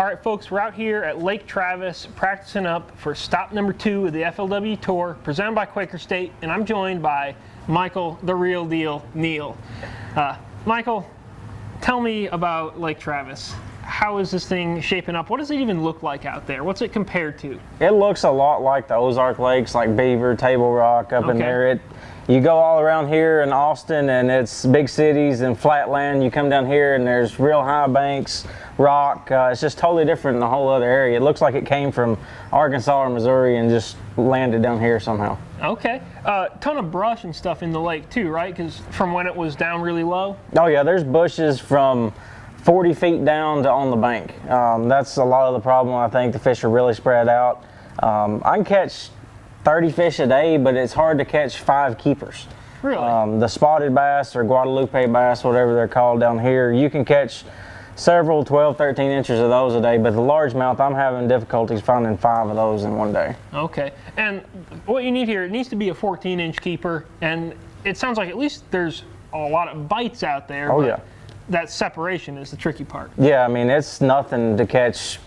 All right, folks, we're out here at Lake Travis practicing up for stop number 2 of the FLW Tour, presented by Quaker State, and I'm joined by Michael, the real deal, Neal. Michael, tell me about Lake Travis. How is this thing shaping up? What does it even look like out there? What's it compared to? It looks a lot like the Ozark Lakes, like Beaver, Table Rock up in there. You go all around here in Austin and it's big cities and flatland. You come down here and there's real high banks, rock. It's just totally different than the whole other area. It looks like it came from Arkansas or Missouri and just landed down here somehow. Okay. Ton of brush and stuff in the lake too, right? Because from when it was down really low? Oh yeah, there's bushes from 40 feet down to on the bank. That's a lot of the problem. I think the fish are really spread out. I can catch 30 fish a day, but it's hard to catch 5 keepers. Really? The spotted bass or Guadalupe bass, whatever they're called down here, you can catch several 12, 13 inches of those a day, but the largemouth, I'm having difficulties finding 5 of those in one day. Okay, and what you need here, it needs to be a 14-inch keeper, and it sounds like at least there's a lot of bites out there. Oh yeah. That separation is the tricky part. Yeah, I mean, it's nothing to catch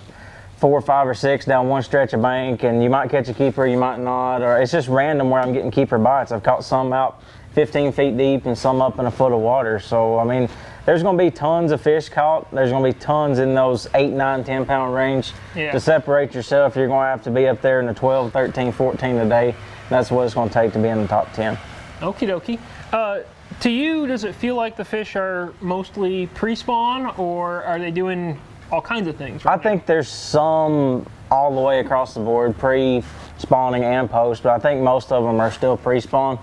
4, 5, or 6 down one stretch of bank, and you might catch a keeper, you might not, or it's just random where I'm getting keeper bites. I've caught some out 15 feet deep and some up in a foot of water. So, I mean, there's going to be tons of fish caught. There's going to be tons in those 8, 9, 10 pound range. Yeah. To separate yourself, you're going to have to be up there in the 12, 13, 14 a day. That's what it's going to take to be in the top 10. Okie dokie. To you, does it feel like the fish are mostly pre-spawn, or are they doing all kinds of things right I think there's some all the way across the board, pre-spawning and post, but I think most of them are still pre-spawn.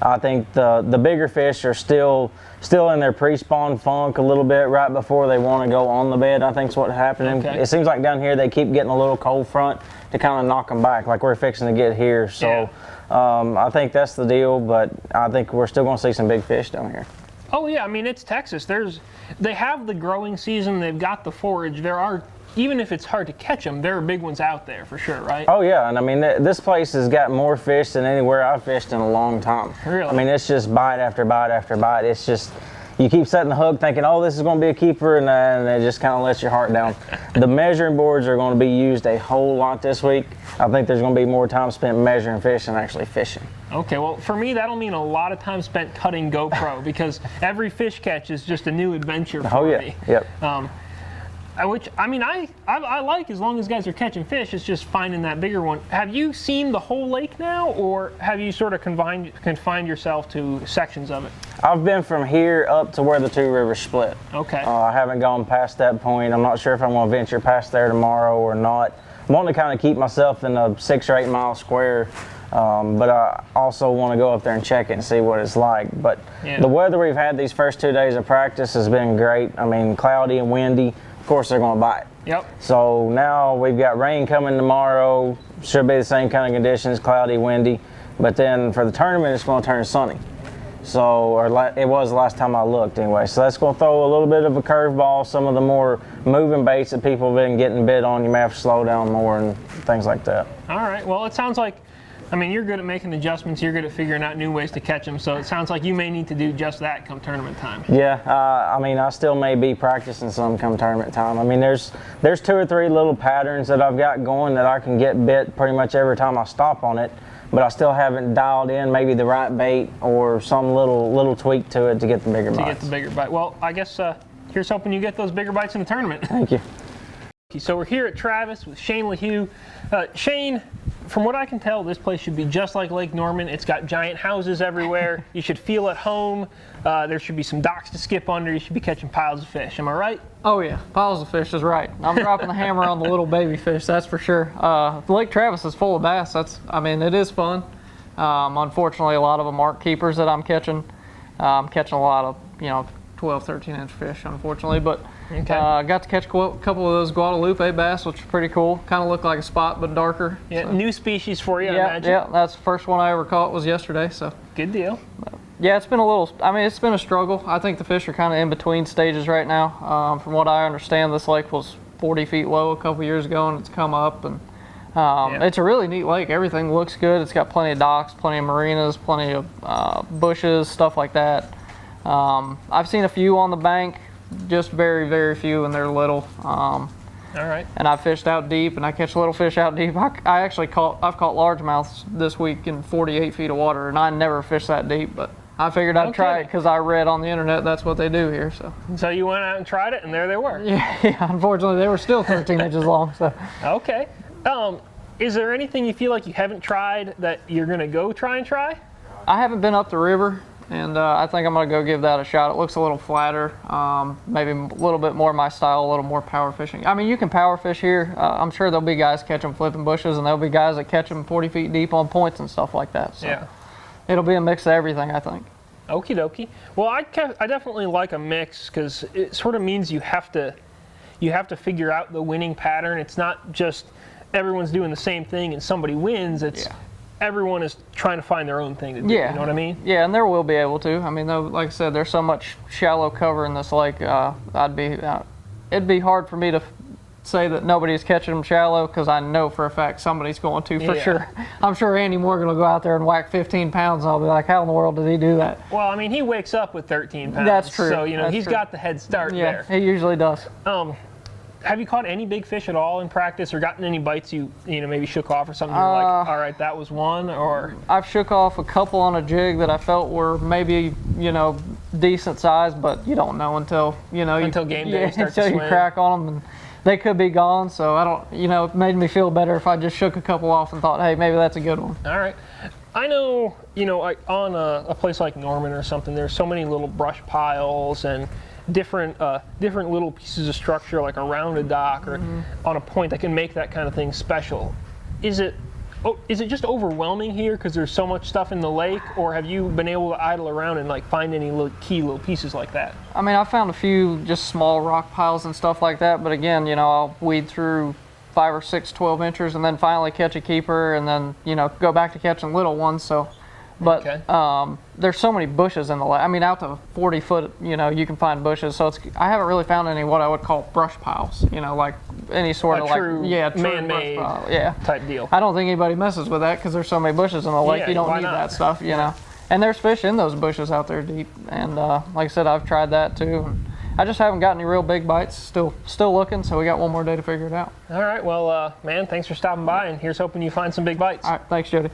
I think the bigger fish are still in their pre-spawn funk a little bit right before they want to go on the bed. I think is what's happening. Okay. It seems like down here they keep getting a little cold front to kind of knock them back, like we're fixing to get here. So yeah. I think that's the deal, but I think we're still going to see some big fish down here. Oh yeah, I mean, it's Texas. They have the growing season. They've got the forage. There are, even if it's hard to catch them, there are big ones out there for sure, right? Oh yeah, and I mean, this place has got more fish than anywhere I've fished in a long time. Really? I mean, it's just bite after bite after bite. It's just, you keep setting the hook thinking, oh, this is going to be a keeper, and it just kind of lets your heart down. The measuring boards are going to be used a whole lot this week. I think there's going to be more time spent measuring fish than actually fishing. Okay, well, for me, that'll mean a lot of time spent cutting GoPro because every fish catch is just a new adventure for me. Yep. Which, I mean, I like as long as guys are catching fish, it's just finding that bigger one. Have you seen the whole lake now, or have you sort of confined yourself to sections of it? I've been from here up to where the 2 rivers split. Okay. I haven't gone past that point. I'm not sure if I'm going to venture past there tomorrow or not. I want to kind of keep myself in a 6 or 8 mile square, but I also want to go up there and check it and see what it's like. But yeah. The weather we've had these first 2 days of practice has been great. I mean, cloudy and windy. Of course, they're going to bite. Yep. So now we've got rain coming tomorrow. Should be the same kind of conditions, cloudy, windy. But then for the tournament, it's going to turn sunny. So, or it was the last time I looked anyway. So that's going to throw a little bit of a curveball. Some of the more moving baits that people have been getting bit on, you may have to slow down more and things like that. All right. Well, it sounds like, I mean, you're good at making adjustments. You're good at figuring out new ways to catch them. So it sounds like you may need to do just that come tournament time. Yeah. I mean, I still may be practicing some come tournament time. I mean, there's 2 or 3 little patterns that I've got going that I can get bit pretty much every time I stop on it. But I still haven't dialed in maybe the right bait or some little tweak to it to get the bigger bites. To get the bigger bite. Well, I guess here's hoping you get those bigger bites in the tournament. Thank you. So we're here at Travis with Shane LeHew. Shane, from what I can tell, this place should be just like Lake Norman. It's got giant houses everywhere. You should feel at home. There should be some docks to skip under. You should be catching piles of fish. Am I right? Oh yeah, piles of fish is right. I'm dropping the hammer on the little baby fish, that's for sure. Lake Travis is full of bass. I mean, it is fun. Unfortunately, a lot of them aren't keepers that I'm catching. I'm catching a lot of, 12, 13-inch fish, unfortunately. But okay. Got to catch a couple of those Guadalupe bass, which is pretty cool. Kind of look like a spot, but darker. Yeah, so. New species for you, I yeah, imagine. Yeah, that's the first one I ever caught was yesterday. So good deal. Yeah, it's been it's been a struggle. I think the fish are kind of in between stages right now. From what I understand, this lake was 40 feet low a couple years ago, and it's come up. And it's a really neat lake. Everything looks good. It's got plenty of docks, plenty of marinas, plenty of bushes, stuff like that. I've seen a few on the bank, just very, very few, and they're little. All right. And I fished out deep, and I catch little fish out deep. I've caught largemouths this week in 48 feet of water, and I never fished that deep, but I figured I'd try it because I read on the internet that's what they do here. So you went out and tried it, and there they were. Yeah, unfortunately, they were still 13 inches long. So. Okay. Is there anything you feel like you haven't tried that you're going to go try and try? I haven't been up the river, and I think I'm going to go give that a shot. It looks a little flatter, maybe a little bit more my style, a little more power fishing. I mean, you can power fish here. I'm sure there'll be guys catch them flipping bushes, and there'll be guys that catch them 40 feet deep on points and stuff like that. So. Yeah. It'll be a mix of everything, I think. Okie dokie. Well, I definitely like a mix because it sort of means you have to figure out the winning pattern. It's not just everyone's doing the same thing and somebody wins. It's everyone is trying to find their own thing to do. You know what I mean? Yeah, and there will be able to. I mean, like I said, there's so much shallow cover in this lake. It'd be hard for me to say that nobody's catching them shallow because I know for a fact somebody's going to for sure. I'm sure Andy Morgan will go out there and whack 15 pounds and I'll be like, how in the world did he do that? Well, I mean, he wakes up with 13 pounds. That's true. So, he's got the head start there. Yeah, he usually does. Have you caught any big fish at all in practice or gotten any bites you maybe shook off or something? You're like, all right, that was one? Or I've shook off a couple on a jig that I felt were maybe, decent size, but you don't know until, until game day starts to until you swim. crack on them. And they could be gone, so I don't, it made me feel better if I just shook a couple off and thought, hey, maybe that's a good one. All right. I know, like on a place like Norman or something, there's so many little brush piles and different little pieces of structure like around a dock or on a point that can make that kind of thing special. Is it just overwhelming here because there's so much stuff in the lake, or have you been able to idle around and like find any key little pieces like that? I mean, I found a few just small rock piles and stuff like that, but again, I'll weed through 5 or 6 12 inchers and then finally catch a keeper and then go back to catching little ones. So but there's so many bushes in the lake. I mean, out to 40 foot, you can find bushes. So I haven't really found any what I would call brush piles, like any sort of true man-made type deal. I don't think anybody messes with that because there's so many bushes in the lake. You don't need that stuff, And there's fish in those bushes out there deep. And like I said, I've tried that too. And I just haven't got any real big bites. Still looking, so we got one more day to figure it out. All right, well, man, thanks for stopping by, and here's hoping you find some big bites. All right, thanks, Jody.